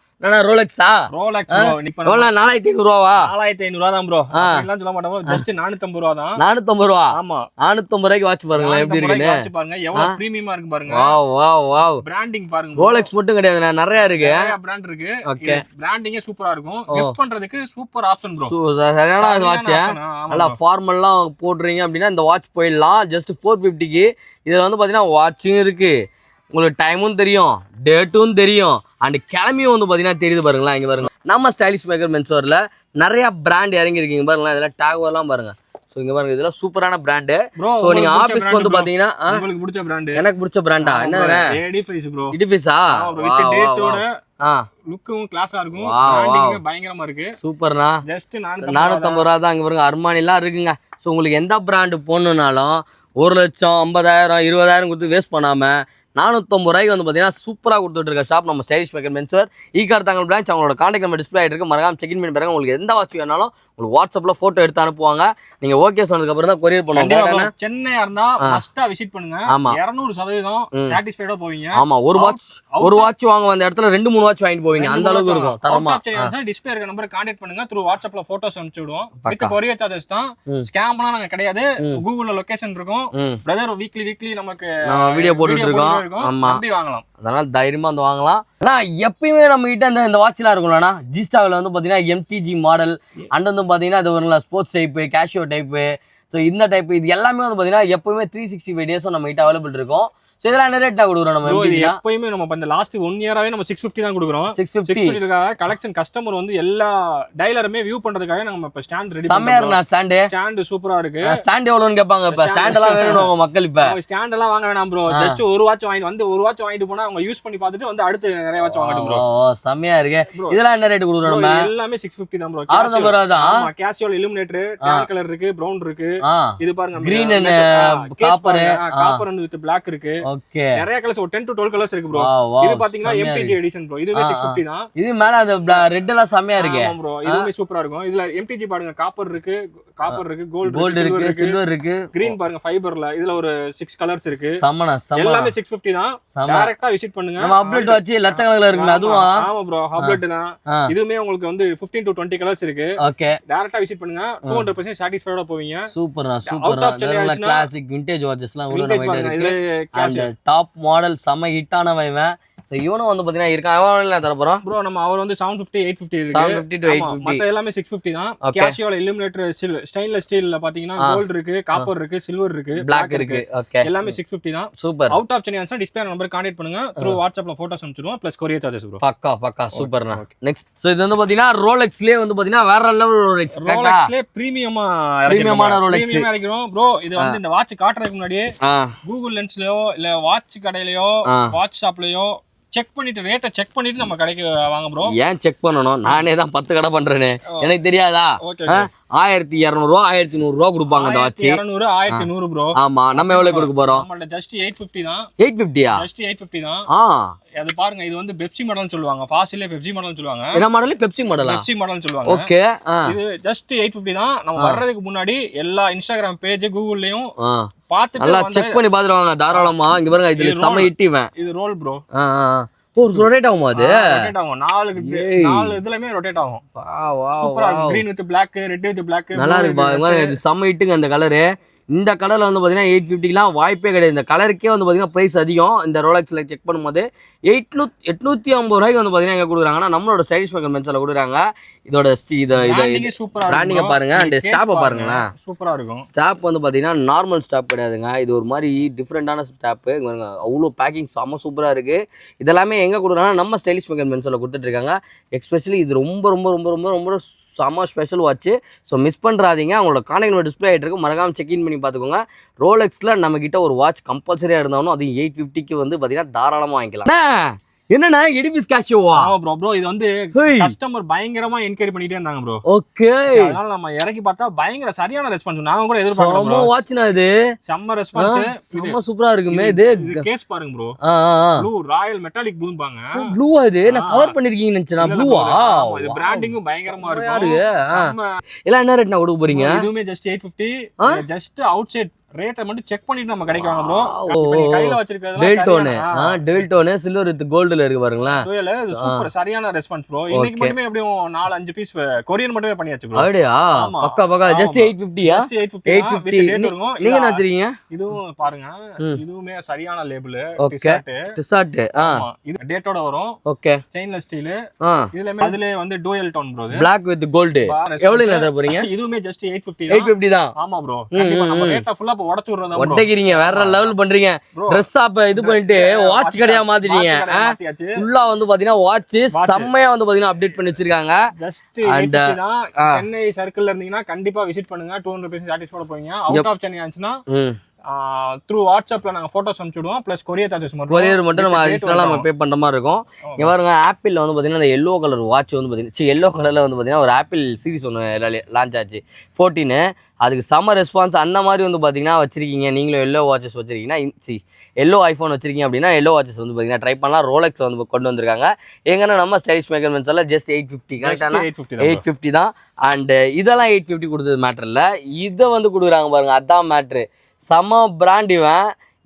ரோலெக்ஸா? ரோலெக்ஸ் 4500 ரூபாவா? 4500 ரூபா தான் ப்ரோ. அதெல்லாம் சொல்ல மாட்டோம். ஜஸ்ட் 450 ரூபா தான். 450 ரூபா? ஆமா, 450 ரூபாய்க்கு வாட்ச் பாருங்க எப்படி இருக்குன்னு. வாட்ச் பாருங்க எவ்வளவு பிரீமியமா இருக்கு பாருங்க. வாவ். பிராண்டிங் பாருங்க. ரோலெக்ஸ் மட்டும் கிடையாது, நிறைய இருக்கு. நிறைய பிராண்ட் இருக்கு. ஓகே, பிராண்டிங்கே சூப்பரா இருக்கும். கிஃப்ட் பண்றதுக்கு சூப்பர் ஆப்ஷன் ப்ரோ. சரியான வாட்ச். நல்லா ஃபார்மல்லாம் போடுறீங்க அப்படின்னா இந்த வாட்ச் போயிடலாம். ஜஸ்ட் 450க்கு. இதுல வந்து பாத்தீங்கன்னா வாட்சிங் இருக்கு, உங்களுக்கு டைமும் தெரியும், டேட்டும் தெரியும், அண்ட் கிளம்பியும் வந்து பார்த்தீங்கன்னா தெரியுது பாருங்களா. இங்கே பாருங்க, நம்ம ஸ்டைலிஷ் மேக்கர் மென்ஸோரில் நிறைய பிராண்ட் இறங்கி இருக்கீங்க பாருங்களா. இதெல்லாம் டாக்வர்லாம் பாருங்க. ஸோ இங்கே பாருங்க, இதெல்லாம் சூப்பரான பிராண்டு. ஸோ நீங்கள் ஆஃபீஸ்க்கு வந்து பார்த்தீங்கன்னா உங்களுக்கு பிடிச்ச பிராண்ட், எனக்கு பிடிச்ச பிராண்டா என்ன? Edifice bro. எடிஃபைஸா? வித் டேட்டோட லுக்கும் கிளாஸா இருக்கும். பிராண்டிங் பயங்கரமா இருக்கு. சூப்பர்ண்ணா. ஜஸ்ட் 450 ரூபா தான். இங்கே பாருங்க, அர்மானிலாம் இருக்குங்க. ஸோ உங்களுக்கு எந்த பிராண்டு போடணுன்னாலும் 1 லட்சம் 50,000 20,000 கொடுத்து வேஸ்ட் பண்ணாமல் 450 ரூபாய்க்கு வந்து பார்த்தீங்கன்னா சூப்பராக கொடுத்துட்டு இருக்க ஷாப் நம்ம ஸ்டைலிஷ் மேக்கர் மென்ஸோர், ஈகார்த்தாங்கல் பிரான்ச். அவங்களோட கான்டாக்ட் நம்பர் டிஸ்பிளே ஆகிட்டு இருக்கு, மறக்காம செக்இன் பண்ணி பாருங்க. உங்களுக்கு எந்த வாட்ச் வேணாலும் உங்களுக்கு வாட்ஸ்அப்பில் ஃபோட்டோ எடுத்து அனுப்புவாங்க. நீங்கள் ஓகே சொன்னதுக்கப்புறம் தான் கொரியர் பண்ணுவாங்க. சென்னையா இருந்தா மஸ்டா விசிட் பண்ணுங்க. ஆமா, 200% சாட்டிஸ்ஃபைடா போவீங்க. ஆமா, ஒரு வாட்ச் வாங்க வந்த இடத்துல 2-3 வாட்ச் வாங்கிட்டு போவீங்க. அந்த அளவுக்கு இருக்கும் தரமா. டிஸ்பிளே இருக்க நம்பர் கான்டாக்ட் பண்ணுங்க. த்ரூ வாட்ஸ்அப்ல போட்டோஸ் அனுப்பிச்சு விடுவோம். வித் கொரியர் சார்ஜஸ் தான். ஸ்கேம்லாம் நாங்க கிடையாது. கூகுள்ல லொகேஷன் இருக்கும். பிரதர் வீக்லி நமக்கு வீடியோ போட்டுட்டு இருக்கோம். ஆமா, அதனால தைரியமா வந்து வாங்கலாம். ஆனா எப்பயுமே நம்ம கிட்ட இந்த வாட்ச் எல்லாம் இருக்கும்லண்ணா. ஜிஸ்டாவில் வந்து பாத்தீங்கன்னா MTG மாடல், அண்ட் வந்து பாத்தீங்கன்னா இது ஒரு sports type, Casio type. So இந்த டைப் இது எல்லாமே வந்து பாத்தீங்கன்னா எப்பவுமே 365 டேஸும் நம்ம கிட்ட அவைலபிள் இருக்கும். ஸோ இதெல்லாம் என்ன ரேட் கொடுக்குறோம் நம்ம? எப்பயுமே நம்ம இந்த லாஸ்ட் 1 இயராவே நம்ம 650 தான் கொடுக்குறோம். 650 கலெக்ஷன் கஸ்டமர் வந்து எல்லா டைலருமே வியூ பண்றதுக்காக நம்ம இப்ப ஸ்டாண்ட் ரெடி பண்ணோம். ஸ்டாண்ட் சூப்பரா இருக்கு. ஸ்டாண்ட் எவ்வளவுன்னு கேட்பாங்க. இப்ப ஸ்டாண்ட் எல்லாம் வேணும் மக்கள். இப்ப ஸ்டாண்ட் எல்லாம் வாங்க வேணாம் ப்ரோ. ஜஸ்ட் ஒரு வாட்ச் வாங்கிட்டு போனா அவங்க யூஸ் பண்ணி பார்த்துட்டு வந்து அடுத்து நிறைய வாட்ச் வாங்கட்டும் ப்ரோ. செம்மையா இருக்கு. இதெல்லாம் என்ன ரேட் கொடுக்குறோம் நம்ம? எல்லாமே 650 தான் ப்ரோ. 650 ரூபாய் தான். ஆமா, கேஷுவல் இல்லுமினேட்டர், டேன் கலர் இருக்கு, பிரவுன் இருக்கு. இது பாருங்க, green and copper and with Black இருக்கு. ஓகே, நிறைய கலர்ஸ், ஒரு 10 to 12 கலர்ஸ் இருக்கு ப்ரோ. இது பாத்தீங்கன்னா MTG எடிஷன் ப்ரோ. இதுவே 650 தான். இது மேல அந்த ரெட் எல்லாம் செமையா இருக்கு. ஆமா ப்ரோ, இதுவே சூப்பரா இருக்கும். இதுல MTG பாருங்க, காப்பர் இருக்கு, கோல்ட் இருக்கு, சில்வர் இருக்கு, கிரீன் பாருங்க ஃபைபர்ல. இதுல ஒரு 6 கலர்ஸ் இருக்கு. சமனா எல்லாமே 650 தான். டைரக்டா விசிட் பண்ணுங்க. நம்ம அப்டேட் வச்சு லட்சக்கணக்கில் இருக்கு. அதுவும் ஆமா ப்ரோ, அப்டேட் தான். இதுமே உங்களுக்கு வந்து 15 to 20 கலர்ஸ் இருக்கு. ஓகே, டைரக்டா விசிட் பண்ணுங்க. 200% சாட்டிஸ்ஃபைடா போவீங்க. சூப்பர்னா, சூப்பர். கிளாசிக் விண்டேஜ் வாட்சஸ்லாம் உள்ள நம்ம கிட்ட இருக்கு. அந்த டாப் மாடல் செம ஹிட் ஆனவன். சோ இவனும் வந்து பாத்தீங்கன்னா இருக்கான். அவன் தர போறோம் ப்ரோ. நம்ம அவர் வந்து 750 850 இருக்கு. 750 to 850. மத்த எல்லாமே 650 தான். கேஷுவல் இல்லுமினேட்டர் ஸ்டெயின்லெஸ் ஸ்டீல்ல பாத்தீங்கன்னா கோல்ட் இருக்கு, காப்பர் இருக்கு, சில்வர் இருக்கு, Black இருக்கு. ஓகே, எல்லாமே 650 தான். Super. Out of Chennai answer display number contact பண்ணுங்க. த்ரூ வாட்ஸ்அப்ல போட்டோஸ் அனுப்பிடுவோம். Plus courier charges bro. பக்கா சூப்பர்னா. நெக்ஸ்ட் சோ இது வந்து பாத்தீங்கன்னா ரோலெக்ஸ்லயே வந்து பாத்தீங்கன்னா வேற லெவல் ரோலெக்ஸ்லயே பிரீமியமான ரோலெக்ஸ் இறக்குறோம் ப்ரோ. இது வந்து இந்த வாட்ச் காட்றதுக்கு முன்னாடியே கூகுள் லென்ஸ்லயோ இல்ல வாட்ச் கடையிலயோ வாட்ச் ஷாப்லயோ செக் பண்ணிட்டு ரேட்டை செக் பண்ணிட்டு நம்ம கடைக்கு வாங்க ப்ரோ. ஏன் செக் பண்ணணும்? நானே தான் 10 கடை பண்றேனே, எனக்கு தெரியாதா? 1200 ரூபா 1100 ரூபா கொடுப்பாங்க இந்த வாட்ச். 1200 1100 ப்ரோ. ஆமா, நம்ம எவ்வளவு கொடுக்க போறோம்? நம்மள்ட்ட ஜஸ்ட் 850 தான். 850யா? ஜஸ்ட் 850 தான். அது பாருங்க, இது வந்து பெப்சி மாடல்னு சொல்லுவாங்க. ஃபாசிலே பெப்சி மாடல்னு சொல்லுவாங்க. என்ன மாடல்? பெப்சி மாடலா? பெப்சி மாடல்னு சொல்லுவாங்க. ஓகே. இது ஜஸ்ட் 850 தான். நம்ம வர்றதுக்கு முன்னாடி எல்லா இன்ஸ்டாகிராம் பேஜ் கூகுள்லயும் பாத்துட்டு நல்லா செக் பண்ணி பாத்துட்டு வாங்க தாராளமா. இங்க பாருங்க, இதுல செம ஹிட்டிவன். இது ரோல் ப்ரோ. ஒரு ரொட்டேட் ஆகுமா? அது ரொட்டேட் ஆகும். நாலு இதுலயுமே ரொட்டேட் ஆகும். சூப்பரா இருக்கு. green with black, red with black. நல்லா இருக்கு பாருங்க, இது செம ஹிட்டுங்க அந்த கலரு. இந்த கலர்ல வந்து பாத்தீங்கன்னா 850லாம் வாய்ப்பே கிடையாது. இந்த கலருக்கே வந்து பாத்தீங்கன்னா பிரைஸ் அதிகம். இந்த ரோலெக்ஸ்ல செக் பண்ணும்போது 850 ரூபாய்க்கு வந்து பாத்தீங்கன்னா எங்க கொடுக்குறாங்கன்னா நம்மளோட ஸ்டைலிஷ் மேக்கர் மென்ஸ்ல கொடுக்குறாங்க. இதோட பிராண்டிங்க பாருங்க, அண்ட் ஸ்டாப்பை பாருங்களேன், சூப்பரா இருக்கும். ஸ்டாப் வந்து பாத்தீங்கன்னா நார்மல் ஸ்டாப் கிடையாதுங்க, இது ஒரு மாதிரி டிஃப்ரெண்டான ஸ்டாப்பு. அவ்வளோ பேக்கிங் செம்ம சூப்பரா இருக்கு. இதெல்லாமே எங்க கொடுக்குறாங்கன்னா நம்ம ஸ்டைலிஷ் மேக்கர் மென்ஸ்ல கொடுத்துட்டு இருக்காங்க. எஸ்பெஷலி இது ரொம்ப ரொம்ப ரொம்ப ரொம்ப ரொம்ப செம்ம ஸ்பெஷல் வாட்ச். ஸோ மிஸ் பண்ணுறாதீங்க. அவங்களோட கான்டாக்ட் டிஸ்பிளே ஆகிட்டு இருக்கு, மறக்காம செக்இன் பண்ணி பார்த்துக்கோங்க. ரோலெக்ஸில் நம்மக்கிட்ட ஒரு வாட்ச் கம்பல்சரியாக இருந்தாலும் அது 850க்கு வந்து பார்த்தீங்கன்னா தாராளமாக வாங்கிக்கலாம். என்னண்ணா எடிபிஸ் கேஷியோவா? ப்ரோ ப்ரோ இது வந்து கஸ்டமர் பயங்கரமா என்கொயரி பண்ணிட்டே இருந்தாங்க ப்ரோ. ஓகே, அதனால நம்ம இறக்கி பார்த்தா பயங்கர சரியான ரெஸ்பான்ஸ். நாங்க கூட எதிர்பார்க்கல ப்ரோ. வாட்ச்னா இது செம்ம ரெஸ்பான்ஸ், செம்ம சூப்பரா இருக்குமே. இது கேஸ் பாருங்க bro. Blue Royal metallic blue பாங்க. ப்ளூ அது நான் கவர் பண்ணிருக்கீங்கன்னு நினைச்சேன். ப்ளூவா? இது பிராண்டிங்கும் பயங்கரமா இருக்கு. எல்லாம் என்ன ரேட் நான் கொடுக்க போறீங்க? இதுவுமே ஜஸ்ட் 850. ஜஸ்ட் அவுட் சைட் ரேட்டை மட்டும் செக் பண்ணிட்டு நம்ம கிடைக்குவாங்க ப்ரோ. நீங்க கையில வச்சிருக்கிறது டெல்டோன் சில்வர் வித் கோல்ட்ல இருக்கு பாருங்களேன். சூப்பர் சரியான ரெஸ்பான்ஸ் ப்ரோ. இன்னைக்கு மட்டுமே எப்படியும் 4-5 பீஸ் கொரியன் மட்டுமே பண்ணியாச்சு ப்ரோ. அப்படியே பக்கா பக்கா. ஜஸ்ட் 850யா? ஜஸ்ட் 850 நீங்க என்ன வச்சிருக்கீங்க? இதுவும் பாருங்க, இதுவுமே சரியான லேபிள். டிஷர்ட் இது டேட்டோட வரும். Okay, செயின்லெஸ் steel. இதுலமே அதுல வந்து dual tone bro. Black with gold. எவ்வளவு தர போறீங்க? இதுவுமே ஜஸ்ட் 850 தான். 850 தான். ஆமா ப்ரோ. கண்டிப்பா நம்ம ரேட்டா ஃபுல்லா உடைச்சு விடுறதா ப்ரோ. ஒட்டைக்கிறீங்க, வேற லெவல் பண்றீங்க. Dress ஷாப் இது பண்ணிட்டு வாட்ச் கடையா மாத்திட்டீங்க. ஃபுல்லா வந்து பாத்தீங்கன்னா வாட்ச் செம்மையா வந்து பாத்தீங்கன்னா அப்டேட் பண்ணி வச்சிருக்காங்க. ஜஸ்ட் 850 தான். சென்னை சர்க்கிள்ல இருந்தீங்கன்னா கண்டிப்பா விசிட் பண்ணுங்க. 200 சாட்டிஸ்ஃபைட் போவீங்க. அவுட் ஆஃப் சென்னை ஆச்சுன்னா த்ரூ வாட்ஸ்அப்ல நாங்க போட்டோஸ் அனுப்பிச்சுடுவோம். பிளஸ் கொரியர் சார்ஜஸ் மட்டும். கொரியர் மட்டும் நம்ம அடிஷனலா நம்ம பே பண்ற மாதிரி இருக்கும். இங்க பாருங்க, ஆப்பிள்ல வந்து பாத்தீங்கன்னா அந்த எல்லோ கலர் வாட்ச் வந்து பாத்தீங்கன்னா எல்லோ கலர்ல வந்து பாத்தீங்கன்னா ஒரு ஆப்பிள் சீரிஸ் ஒன்று லான்ச் ஆச்சு 14. அதுக்கு சம்மர் ரெஸ்பான்ஸ் அந்த மாதிரி வந்து பாத்தீங்கன்னா வச்சிருக்கீங்க. நீங்களும் எல்லோ வாட்சஸ் வச்சிருக்கீங்கன்னா எல்லோ ஐஃபோன் வச்சிருக்கீங்க அப்படின்னா எல்லோ வாட்சஸ் வந்து பாத்தீங்கன்னா ட்ரை பண்ணலாம். ரோலெக்ஸ் வந்து கொண்டு வந்திருக்காங்க. எங்கன்னா நம்ம ஸ்டைலிஷ் மேக்கர் மென்ஸ்ல ஜஸ்ட் 850. கரெக்டான 850 தான். அண்ட் இதெல்லாம் 850 கொடுத்தது மேட்டர் இல்ல, இதை வந்து கொடுக்குறாங்க பாருங்க, அதான் மேட்ரு. செம பிராண்ட்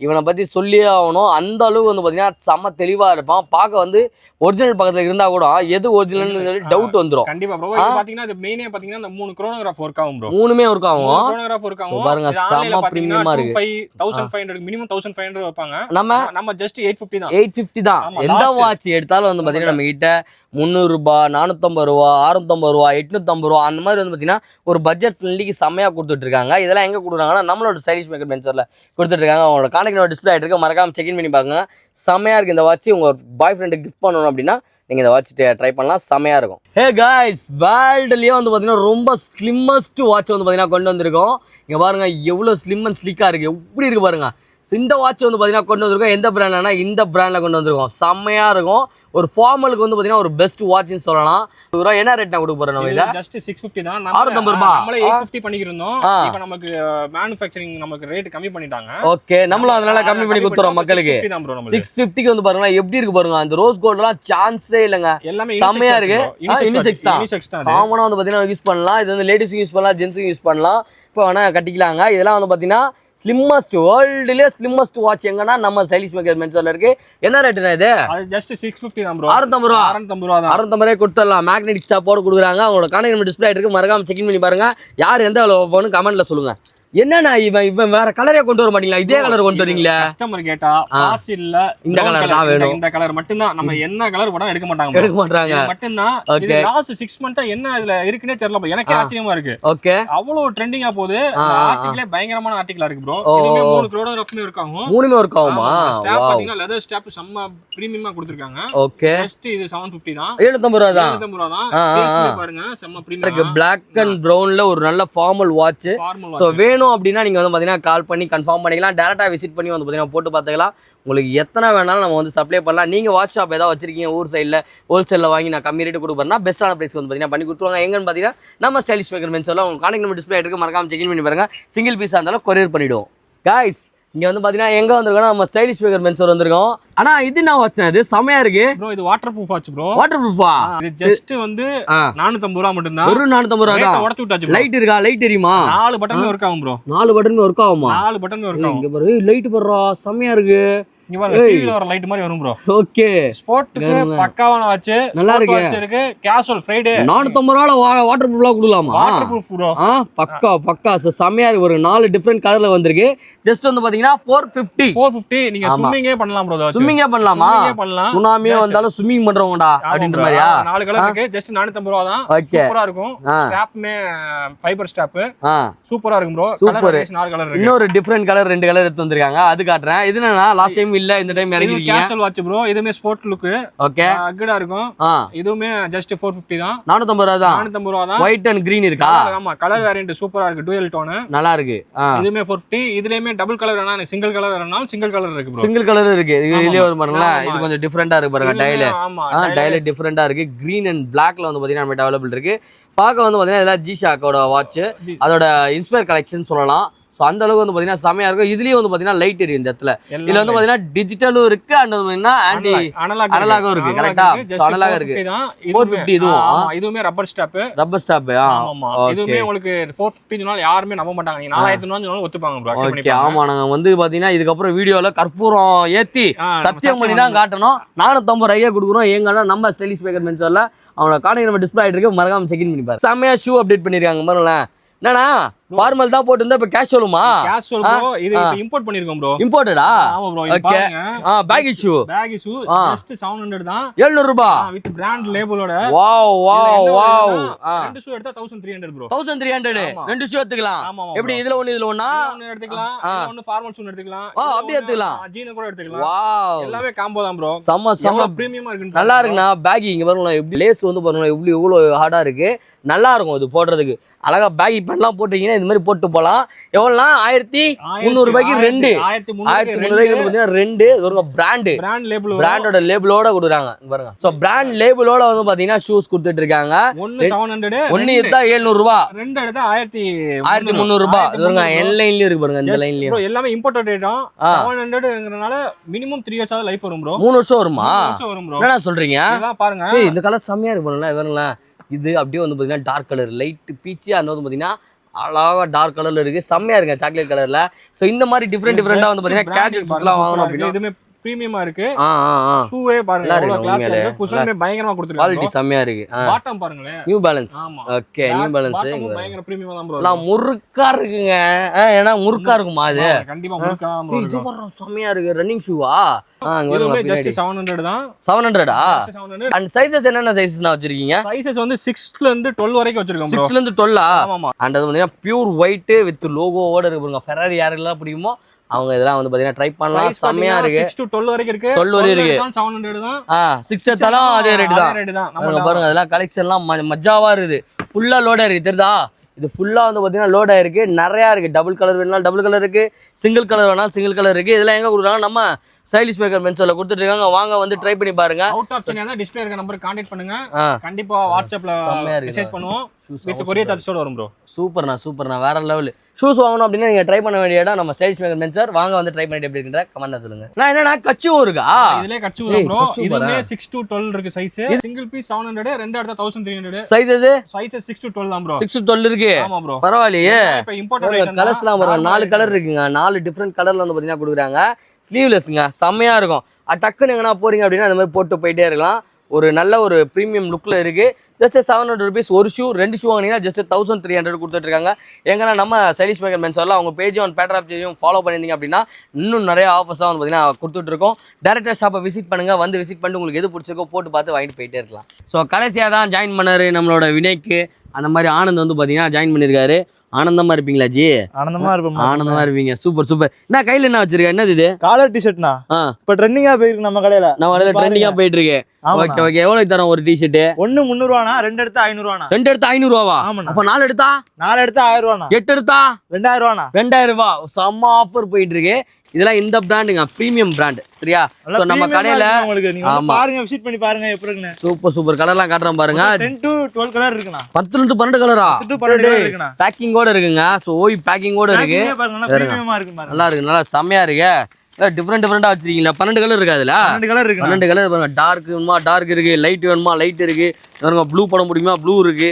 இவனை பத்தி சொல்லியே ஆகணும். அந்த அளவுக்கு வந்து பாத்தீங்கன்னா செம தெளிவா இருப்பான். பார்க்க வந்து ஒரிஜினல் பக்கத்துல இருந்தா கூட எது ஒரிஜினல்னு சொல்லி டவுட் வந்துரும். கண்டிப்பா ப்ரோ. பாத்தீங்கன்னா இது மெயினே பாத்தீங்கன்னா இந்த 3 chronograph ஒர்க் ஆகும் ப்ரோ. மூணுமே ஒர்க் ஆகும். chronograph ஒர்க் ஆகும் பாருங்க, செம பிரீமியமா இருக்கு. 1500 மினிமம் 1500 வைப்பாங்க. நம்ம ஜஸ்ட் 850 தான். 850 தான். எந்த வாட்ச் எடுத்தாலும் வந்து பாத்தீங்கன்னா நம்ம கிட்ட 300 ரூபாய், 450 ரூபா, 650 ரூபா, 850 ரூபா அந்த மாதிரி வந்து பாத்தீங்கன்னா ஒரு பட்ஜெட் ஃப்ரெண்ட்லிக்கு செம்மையா கொடுத்துட்டு இருக்காங்க. இதெல்லாம் எங்க கொடுக்குறாங்கன்னா நம்மளோட ஸ்டைலிஷ் மேக்கர் மென்ஸ்ல கொடுத்துட்டு இருக்காங்க. அவங்களோட கான்டாக்ட் டிஸ்பிளே ஆயிட்டு இருக்கு, மறக்காம செக்இன் பண்ணி பாருங்க. செம்மையா இருக்கு இந்த வாட்ச். உங்க பாய் ஃப்ரெண்டுக்கு கிஃப்ட் பண்ணணும் அப்படின்னா நீங்க இந்த வாட்ச் ட்ரை பண்ணலாம், செம்மையா இருக்கும். ஹே காய்ஸ், வேர்ல்டுலயே வந்து பாத்தீங்கன்னா ரொம்ப ஸ்லிம்மஸ்ட் வாட்ச் வந்து பாத்தீங்கன்னா கொண்டு வந்திருக்கோம். இங்க பாருங்க எவ்வளவு ஸ்லிம் அண்ட் ஸ்லிக்கா இருக்கு, எப்படி இருக்கு பாருங்க. இந்த வாட்ச் வந்து பாத்தீங்கன்னா கொண்டு வந்திருக்கோம். எந்த பிராண்ட்னா இந்த பிராண்ட்ல கொண்டு வந்திருக்கோம். செம்மையா இருக்கும். ஒரு ஃபார்மலுக்கு வந்து பாத்தீங்கன்னா ஒரு பெஸ்ட் வாட்ச்னு சொல்லலாம். என்ன ரேட் நான் கொடுக்க போறேன்? நம்ம இத ஜஸ்ட் 650 தான். 650 ரூபாய். நம்மளே 850 பண்ணிக்கிறோம். இப்போ நமக்கு manufacturing நமக்கு ரேட் கம்மி பண்ணிட்டாங்க. ஓகே, நம்மளும் அதனால கம்மி பண்ணி கொடுத்துறோம் மக்களுக்கு. 650க்கு வந்து பாருங்க எப்படி இருக்கு பாருங்க. அந்த ரோஸ் கோல்ட்லாம் சான்ஸே இல்லங்க, எல்லாமே செம்மையா இருக்கு. யூனிசெக்ஸ் தான். காமனா வந்து பாத்தீங்கன்னா யூஸ் பண்ணலாம். இது வந்து லேடிஸ்க்கு யூஸ் பண்ணலாம், ஜென்ட்ஸ்க்கு யூஸ் பண்ணலாம். இப்போ வேணா கட்டிக்கலாங்க. இதெல்லாம் வந்து பாத்தீங்கன்னா ஸ்லிம்மஸ்ட், வேர்ல்டுலயே ஸ்லிம்மஸ்ட் வாட்ச் எங்கன்னா நம்ம ஸ்டைலிஷ் மேக்கர் மென்ஸ்ல இருக்கு. என்ன ரேட்னா இது? அது ஜஸ்ட் 650 தான் ப்ரோ. 650 ரூபா. 650 ரூபா தான். 650 ரூபாய் கொடுத்துடலாம். மேக்னெட்டிக் ஸ்டாப்போட கொடுக்குறாங்க. அவங்களோட கான்டாக்ட் டிஸ்பிளே இருக்கு, மறக்காம செக் பண்ணி பாருங்க. யார் எந்த அளவு போகணும் கமெண்ட்ல சொல்லுங்க. என்னன்னா இவன் வேற கலரே கொண்டு வர மாட்டீங்களா? இதே கலர் கொண்டு வரீங்களா? கஸ்டமர் கேட்டா காசு இல்ல, இந்த கலர் தான் வேணும், இந்த கலர் மட்டும் தான். நம்ம என்ன கலர் போடா எடுக்க மாட்டாங்க, எடுக்க மாட்டாங்க மட்டும் தான். இது லாஸ்ட் 6 மந்த்தா என்ன இதுல இருக்குனே தெரியல. எனக்கு ஆச்சரியமா இருக்கு. ஓகே, அவ்வளவு ட்ரெண்டிங்கா போகுது. ஆர்டிகிளே பயங்கரமான ஆர்டிகிளா இருக்கு ப்ரோ. இதுமே 3 chronograph இருக்காங்க. மூணுமே ஒர்க் ஆகுமா? ஸ்ட்ராப் பாத்தீங்கன்னா லெதர் ஸ்ட்ராப் செம்ம பிரீமியமா கொடுத்திருக்காங்க. ஓகே, ஜஸ்ட் இது 750 தான். 750 ரூபாய் தான். 750 ரூபாய் தான். பேஸ்ல பாருங்க செம்ம பிரீமியம். Black and brownல ஒரு நல்ல ஃபார்மல் வாட்ச். சோ வேணும் வேணும் அப்படின்னா நீங்கள் வந்து பார்த்தீங்கன்னா கால் பண்ணி கன்ஃபார்ம் பண்ணிக்கலாம், டேரெக்டாக விசிட் பண்ணி வந்து பார்த்தீங்கன்னா போட்டு பார்த்துக்கலாம். உங்களுக்கு எத்தனை வேணாலும் நம்ம வந்து சப்ளை பண்ணலாம். நீங்கள் வாட்ச் ஷாப் ஏதாவது வச்சிருக்கீங்க ஊர் சைடில் ஹோல்சேலில் வாங்கி நான் கம்மி ரேட்டு கொடுக்குறேன்னா பெஸ்ட்டான ப்ரைஸ் வந்து பார்த்தீங்கன்னா பண்ணி கொடுத்துருவாங்க. எங்கன்னு பார்த்தீங்கன்னா நம்ம ஸ்டைலிஷ் மேக்கர் மென்ஸில் உங்களுக்கு கான்டாக்ட் நம்பர் டிஸ்பிளே இருக்குது, மறக்காம செக் பண்ணி பாருங்க. சிங்கிள் பீஸாக இருந்தாலும் கொரியர் பண்ணிவிடுவோம். காய்ஸ் இங்க வந்து பாத்தீங்கன்னா எங்க வந்திருக்கோம், நம்ம ஸ்டைலிஷ் மேக்கர் மென்ஸ் வந்திருக்கோம். ஆனா இது நான் வச்சேன், இது செமையா இருக்கு ப்ரோ. இது வாட்டர் ப்ரூஃப் ஆச்சு ப்ரோ. வாட்டர் ப்ரூஃபா? இது ஜஸ்ட் வந்து 450 ரூபா மட்டும் தான். வெறும் 450 ரூபா தான். உடைச்சு விட்டாச்சு. லைட் இருக்கா? லைட் தெரியுமா? 4 பட்டன் ஒர்க் ஆகும் ப்ரோ. 4 பட்டன் ஒர்க் ஆகுமா? 4 பட்டன் ஒர்க் ஆகும். இங்க பாரு லைட் போடுறா, செமையா இருக்கு. இங்க பாருங்க, டிவில வர லைட் மாதிரி வரும் ப்ரோ. ஓகே, ஸ்போர்ட்க்கு பக்காவான வாட்ச். நல்லா இருக்கு. இருக்கு கேஷுவல் ஃப்ரைடே 450 ரூபால வாட்டர் ப்ரூஃப்லாம் கொடுக்கலாமா? Water proof bro. பக்கா செமையா இருக்கு. ஒரு 4 டிஃபரண்ட் கலர்ல வந்திருக்கு. ஜஸ்ட் வந்து பாத்தீங்கன்னா 450 நீங்க ஸ்விம்மிங்கே பண்ணலாம் ப்ரோ. ஸ்விம்மிங்கே பண்ணலாமா? சுனாமியே வந்தாலும் ஸ்விம்மிங் பண்றவங்கடா அப்படின்ற மாதிரியா? 4 கலர் இருக்கு. ஜஸ்ட் 450 ரூபா தான். சூப்பரா இருக்கும். ஸ்ட்ராப்மே ஃபைபர் ஸ்ட்ராப். சூப்பரா இருக்கும் ப்ரோ. சூப்பர். 4 கலர் இருக்கு. இன்னொரு டிஃபரண்ட் கலர் 2 கலர் எடுத்து வந்திருக்காங்க, அது காட்டுறேன். இது என்னன்னா லாஸ்ட் டைம் இல்ல, இந்த டைம் இறக்கிருக்கீங்க. Casual watch bro. இதுமே ஸ்போர்ட் லுக். ஓகே, அகடா இருக்கும். இதுவுமே ஜஸ்ட் 450 தான். 450 ரூபா தான். 450 ரூபா தான். ஒயிட் அண்ட் கிரீன் இருக்கா? ஆமா, கலர் வேரியன்ட் சூப்பரா இருக்கு. டுவல் டோன் நல்லா இருக்கு. இதுமே 450. இதுலயுமே டபுள் கலர் வேணா, சிங்கிள் கலர் வேணாலும் சிங்கிள் கலர் இருக்கு ப்ரோ. சிங்கிள் கலர் இருக்கு. இதுலயே ஒரு பாருங்களா, இது கொஞ்சம் டிஃபரெண்டா இருக்கு பாருங்க. டயல் டிஃபரெண்டா இருக்கு. கிரீன் அண்ட் பிளாக்ல வந்து பாத்தீங்கன்னா நம்ம அவைலபிள் இருக்கு. பார்க்க வந்து பாத்தீங்கன்னா இதெல்லாம் ஜி-ஷாக்கோட வாட்ச், அதோட இன்ஸ்பயர் கலெக்ஷன் சொல்லலாம். ஸோ அந்த அளவுக்கு வந்து பார்த்தீங்கன்னா செமையா இருக்கும். இதுலயும் வந்து பார்த்தீங்கன்னா லைட் எரியும் இந்த இடத்துல. இதுல வந்து பார்த்தீங்கன்னா டிஜிட்டலும் இருக்கு அண்ட் வந்து ஆன்டி அனலாகும் இருக்கு. கரெக்டா? அனலாக இருக்கு. 450 இதுவுமே ரப்பர் ஸ்டாப். ஆமா, இதுவுமே உங்களுக்கு 450 சொன்னா யாருமே நம்ப மாட்டாங்க. நீங்க 4000 சொன்னாலும் ஒத்துப்பாங்க ப்ரோ. ஓகே, ஆமா. நாங்க வந்து பாத்தீங்கன்னா இதுக்கப்புறம் வீடியோல கற்பூரம் ஏத்தி சத்தியம் பண்ணி தான் காட்டணும். 450 ரூபாய் கொடுக்குறோம். எங்கன்னா நம்ம ஸ்டைலிஷ் மேக்கர் மென்ஸ்ல அவனோட கான்டாக்ட் நம்பர் டிஸ்ப்ளே ஆயிட்டு இருக்கு, மறக்காம செக் பண்ணி பாருங்க. செமையா ஷூ அப்டேட் பண்ணிருக்காங்க பாருங்களேன். என்னடா ஃபார்மல் தான் போட்டு இருந்தா இப்ப கேஷுவலுமா? Casual bro. இது இப்ப இம்போர்ட் பண்ணிருக்கோம் ப்ரோ. இம்போர்ட்டடா? ஆமா ப்ரோ. இது பாருங்க, பேகி ஷூ ஜஸ்ட் 700 தான். 700 ரூபாய் வித் பிராண்ட் லேபிளோட. வாவ். ரெண்டு ஷூ எடுத்தா 1300 ப்ரோ. 1300 ரெண்டு ஷூ எடுத்துக்கலாம். எப்படி இதுல ஒன்னு இதுல ஒண்ணா எடுத்துக்கலாம். ஒன்னு ஃபார்மல் ஷூ எடுத்துக்கலாம். அப்படியே எடுத்துக்கலாம். ஜீன் கூட எடுத்துக்கலாம். வாவ், எல்லாமே காம்போ தான் ப்ரோ. செம்ம பிரீமியமா இருக்கு. நல்லா இருக்குண்ணா. பேகி இங்க பாருங்க, எப்படி லேஸ் வந்து பாருங்க எவ்வளவு ஹார்டா இருக்கு. நல்லா இருக்கும் இது போடுறதுக்கு. அழகா பேகி பேண்ட்லாம் போட்டீங்கன்னா இந்த மாதிரி போட்டு போலாம். எவ்வளவுனா 1300 ரூபாய்க்கு 2. 1300 ரூபாய்க்கு பாத்தீங்கன்னா 2 ஒரு பிராண்ட் லேபிள், பிராண்டோட லேபிளோட கொடுக்குறாங்க பாருங்க. சோ பிராண்ட் லேபிளோட வந்து பாத்தீங்கன்னா ஷூஸ் கொடுத்துட்டு இருக்காங்க. ஒன்னு 700, ஒன்னு எடுத்தா 700 ரூபாய், ரெண்டு எடுத்தா 1300 ரூபாய். பாருங்க எல்லைன்லயும் இருக்கு பாருங்க, இந்த லைன்லயும் ப்ரோ. எல்லாமே இம்போர்ட்டட் ஐட்டம். 700ங்கறனால மினிமம் 3 இயர்ஸ் லைஃப் வரும் ப்ரோ. 3 வருஷம் வருமா? ப்ரோ. என்னடா சொல்றீங்க? இதெல்லாம் பாருங்க. இந்த கலர் செமையா இருக்கு பாருங்க. பாருங்களேன், இது அப்படியே வந்து பாத்தீங்கன்னா டார்க் கலர், லைட் பீச்சு. அந்த வந்து பாத்தீங்கன்னா அழகா டார்க் கலர்ல இருக்கு, செம்மையா இருக்கு சாக்லேட் கலர்ல. சோ இந்த மாதிரி டிஃபரெண்டா வந்து பாத்தீங்கன்னா கேட்ஜெட்ஸ்லாம் வாங்கணும் அப்படினா இதுமே பிரீமியமா இருக்கு. ஷூவே பாருங்க, எவ்வளவு கிளாஸ் இருக்கு. குஷனே பயங்கரமா கொடுத்திருக்காங்க. குவாலிட்டி செம்மையா இருக்கு. பாட்டம் பாருங்க, new balance. Okay, new balance பயங்கர பிரீமியமா தான் ப்ரோ. நான் முறுக்கா இருக்குங்க. ஏனா முறுக்கா இருக்குமா இது? கண்டிப்பா முறுக்கா தான் ப்ரோ. இது பாருங்க செம்மையா இருக்கு. ரன்னிங் ஷூவா? இதுமே ஜஸ்ட் 700 தான். 700 அண்ட் சைஸஸ் என்னென்ன சைஸஸ்னா வச்சிருக்கீங்க? சைஸஸ் வந்து 6 ல இருந்து 12 வரைக்கும் வச்சிருக்கோம் ப்ரோ. 6 ல இருந்து 12. ஆமா. அண்ட் அது வந்து பியூர் ஒயிட் வித் லோகோவோட இருக்கு பாருங்க. ஃபெராரி யாரெல்லாம் பிடிக்குமோ அவங்க இதெல்லாம் வந்து பாத்தீங்கன்னா ட்ரை பண்ணலாம். செமையா இருக்கு. 6 to 12 வரைக்கும் இருக்கு. 12 வரைக்கும் இருக்கு. 700 தான். 6 எடுத்தாலும் அதே ரேட் தான். பாருங்க அதெல்லாம் கலெக்ஷன்லாம் மஜாவா இருக்குது. ஃபுல்லா லோட் ஆயிருக்கு தெரியுதா? இது ஃபுல்லா வந்து பாத்தீங்கன்னா லோட் ஆயிருக்கு. நிறைய இருக்கு. டபுள் கலர் வேணாலும் டபுள் கலர் இருக்கு, சிங்கிள் கலர் வேணாலும் சிங்கிள் கலர் இருக்கு. இதெல்லாம் எங்க கொடுக்குறாங்க? நம்ம ஸ்டைலிஷ் மேக்கர் மென்ஸ்ல கொடுத்துட்டு இருக்காங்க. வாங்க வந்து ட்ரை பண்ணி பாருங்க. அவுட் ஆஃப் சென்னை தான் டிஸ்ப்ளே இருக்க நம்பருக்கு கான்டாக்ட் பண்ணுங்க. கண்டிப்பா வாட்ஸ்அப்ல மெசேஜ் பண்ணுவோம். வித் கொரியர் சார்ஜோட வரும் ப்ரோ. சூப்பர்ண்ணா வேற லெவல். ஷூஸ் வாங்கணும் அப்படின்னா நீங்க ட்ரை பண்ண வேண்டிய இடம் நம்ம ஸ்டைலிஷ் மேக்கர் மென்ஸ். வாங்க வந்து ட்ரை பண்ணிட்டு எப்படி இருக்குன்ற கமெண்ட்ல சொல்லுங்க. நான் என்னன்னா கச்சுவும் இருக்கா? இதுலயே கச்சு தான் ப்ரோ. இதுமே 6 to 12 இருக்கு சைஸ். சிங்கிள் பீஸ் 700, ரெண்டு எடுத்தா 1300. சைஸஸ் 6 to 12 தான் ப்ரோ. 6 to 12 இருக்கு. ஆமா ப்ரோ. பரவாயில்லையே. இப்போ இம்போர்ட்டட் ஐட்டம் கலர்ஸ்லாம் வர 4 கலர் இருக்குங்க. 4 டிஃபரண்ட் கலர்ல வந்து பாத்தீங்கன்னா கொடுக்குறாங்க. ஸ்லீவ்லெஸ்ங்க, செம்மையா இருக்கும். டக்குன்னு எங்கன்னா போறீங்க அப்படின்னா அந்த மாதிரி போட்டு போயிட்டே இருக்கலாம். ஒரு நல்ல ஒரு ப்ரீமியம் லுக்ல இருக்கு. ஜஸ்ட் 700 rupees ஒரு ஷூ. 2 ஷூ வாங்கினீங்கன்னா ஜஸ்ட் 1300 கொடுத்துட்டு இருக்காங்க. எங்கன்னா நம்ம ஸ்டைலிஷ் மேக்கர் மென்ஸ் வரலாம். அவங்க பேஜும் பேட்ராப் பேஜும் ஃபாலோ பண்ணியிருந்தீங்க அப்படின்னா இன்னும் நிறைய ஆஃபர்ஸாக வந்து பார்த்தீங்கன்னா கொடுத்துட்டு இருக்கோம். டேரக்டாக ஷாப்பை விசிட் பண்ணுங்க. வந்து விசிட் பண்ணிட்டு உங்களுக்கு எது பிடிச்சிருக்கோ போட்டு பார்த்து வாங்கிட்டு போயிட்டே இருக்கலாம். ஸோ கடைசியாக தான் ஜாயின் பண்ணாரு நம்மளோட வினைக்கு. அந்த மாதிரி ஆனந்த் வந்து பார்த்தீங்கன்னா ஜாயின் பண்ணியிருக்காரு. ஆனந்தமா இருப்பீங்களா ஜி? ஆனந்தமா இருப்போம். ஆனந்தமா இருப்பீங்க. Super super. என்ன கையில என்ன வச்சிருக்க? என்னது இது? காலர் டிஷர்ட்னா இப்ப ட்ரெண்டிங்கா போயிருக்கு நம்ம கடையில. நம்ம கடையில ட்ரெண்டிங்கா போயிட்டு இருக்கு. Okay okay. எவ்வளவு தரோம் ஒரு டிஷர்ட்? ஒன்னு 300 ரூபானா, ரெண்டு எடுத்தா 500 ரூபானா. ரெண்டு எடுத்தா 500 ரூபாவா? அப்ப நாலு எடுத்தா 1000 ரூபானா. 8 எடுத்தா 2000 ரூபானா. 2000 ரூபாய். செம்ம ஆஃபர் போயிட்டு இருக்கு. இதெல்லாம் இந்த பிராண்டுங்க, பிரீமியம் பிராண்ட். சரியா? சோ நம்ம கடையில உங்களுக்கு நீங்க வந்து பாருங்க, விசிட் பண்ணி பாருங்க எப்படி இருக்குன்னு. சூப்பர் சூப்பர் கலர்லாம் காட்டுறேன் பாருங்க. 10 to 12 கலர் இருக்குண்ணா. 10 to 12 கலரா? 10 to 12 கலர் இருக்குண்ணா. பேக்கிங்கோட இருக்குங்க. சோ ஓய் பேக்கிங்கோட இருக்கு. பாருங்க, நல்லா பிரீமியமா இருக்கு பாருங்க. நல்லா இருக்கு, நல்லா செம்மையா இருக்கு. டிஃபரெண்டா வச்சிருக்கீங்களா? 12 கலர் இருக்கு அதுல. 12 கலர் இருக்கு. 12 கலர் பாருங்க. டார்க் வேணுமா டார்க் இருக்கு, லைட் வேணுமா லைட் இருக்கு. பாருங்க ப்ளூ படம் பிடிக்குமா ப்ளூ இருக்கு.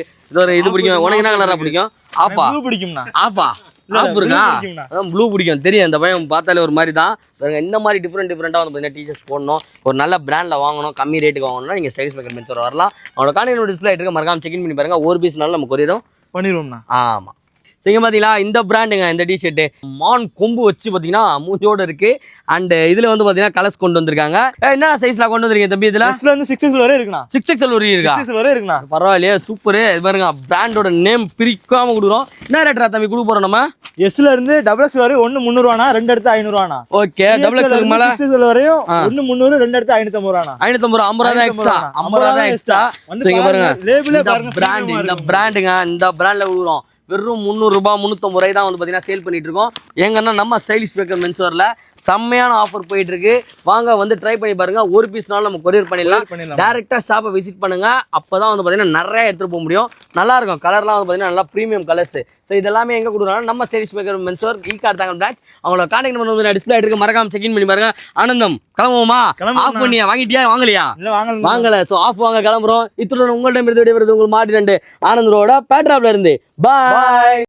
இது பிடிக்கும். உனக்கு என்ன கலரா பிடிக்கும்? ஆப்பா ப்ளூ பிடிக்கும்ண்ணா. ஆப்பா ஆப் இருக்கா? ப்ளூ பிடிக்கும் தெரியும். இந்த பையன் பார்த்தாலே ஒரு மாதிரி தான். இந்த மாதிரி டிஃப்ரெண்டா வந்து பார்த்தீங்கன்னா டீச்சர்ஸ் போடணும், ஒரு நல்ல பிராண்ட்ல வாங்கணும், கம்மி ரேட்டுக்கு வாங்கணும்னா நீங்க ஸ்டைல்ஸ் மேக்கர் மென்ஸ் வரலாம். அவனோட கான்டாக்ட் டிஸ்பிளே இருக்கு, மறக்காம செக் பண்ணி பாருங்க. ஒரு பீஸ்னால நம்ம கொரியரும் பண்ணிடுவோம்ண்ணா. ஆமா. சரிங்க, பாத்தீங்களா இந்த பிராண்டுங்க. இந்த டிஷர்ட் மான் கொம்பு வச்சு பாத்தீங்கன்னா மூஞ்சோட இருக்கு. அண்ட் இதுல வந்து பாத்தீங்கன்னா கலர்ஸ் கொண்டு வந்திருக்காங்க. என்ன சைஸ்ல கொண்டு வந்திருக்கீங்க தம்பி? இதுல எஸ்ல இருந்து 6XL வரை இருக்குண்ணா. 6XL வரை இருக்கா? 6XL வரை இருக்குண்ணா. பரவாயில்லையே, சூப்பர். இது பாருங்க, பிராண்டோட நேம் பிரிக்காம கொடுக்குறோம். என்ன ரேட்டா தம்பி கொடுக்க போறோம் நம்ம? எஸ்ல இருந்து XXL வரை ஒன்னு 300 ரூபானா, ரெண்டு எடுத்து 500 ரூபானா. ஓகே. XXL மேல 6XL வரையும் ஒன்னு 300, ரெண்டு எடுத்து 550 ரூபானா. 550 ரூபா, 50 ரூபா எக்ஸ்ட்ரா. 50 ரூபா எக்ஸ்ட்ரா. சோ இங்க பாருங்க, லேபிளே பாருங்க. பிராண்ட், இந்த பிராண்டுங்க, இந்த பிராண்ட்ல கொடுக்குறோம். வெறும் 300 ரூபாய் 350 ரூபாய் தான் வந்து பார்த்தீங்கன்னா சேல் பண்ணிட்டு இருக்கோம். எங்கன்னா நம்ம ஸ்டைலிஷ் மேக்கர் மென்ஸ்வேர்ல செம்மையான ஆஃபர் போயிட்டு இருக்கு. வாங்க வந்து ட்ரை பண்ணி பாருங்க. ஒரு பீஸ்னாலும் நம்ம கொரியர் பண்ணிடலாம். டேரக்டா ஷாப்பை விசிட் பண்ணுங்க. அப்பதான் வந்து பார்த்தீங்கன்னா நிறைய எடுத்துட்டு போக முடியும். நல்லா இருக்கும். கலர்லாம் வந்து பார்த்தீங்கன்னா நல்லா ப்ரீமியம் கலர்ஸ். ஸோ இதெல்லாமே எங்க கொடுக்குறாங்க? நம்ம ஸ்டைலிஷ் மேக்கர் மென்ஸ்வேர் ஈகார் தாங்க பிரான்ச். அவங்களோட கான்டாக்ட் நம்பர் டிஸ்பிளே இருக்கு, மறக்காம செக் இன் பண்ணி பாருங்க. ஆனந்தம் கிளம்புவோமா? ஆஃப் பண்ணியா? வாங்கிட்டியா? வாங்கலையா? வாங்கல. ஸோ ஆஃப் வாங்க, கிளம்புறோம். இத்துடன் உங்கள்ட்ட இருந்து விடைபெறுவது உங்கள் மாடி 2 ஆனந்தரோட பேட்ராப்ல இருந்து. பாய்.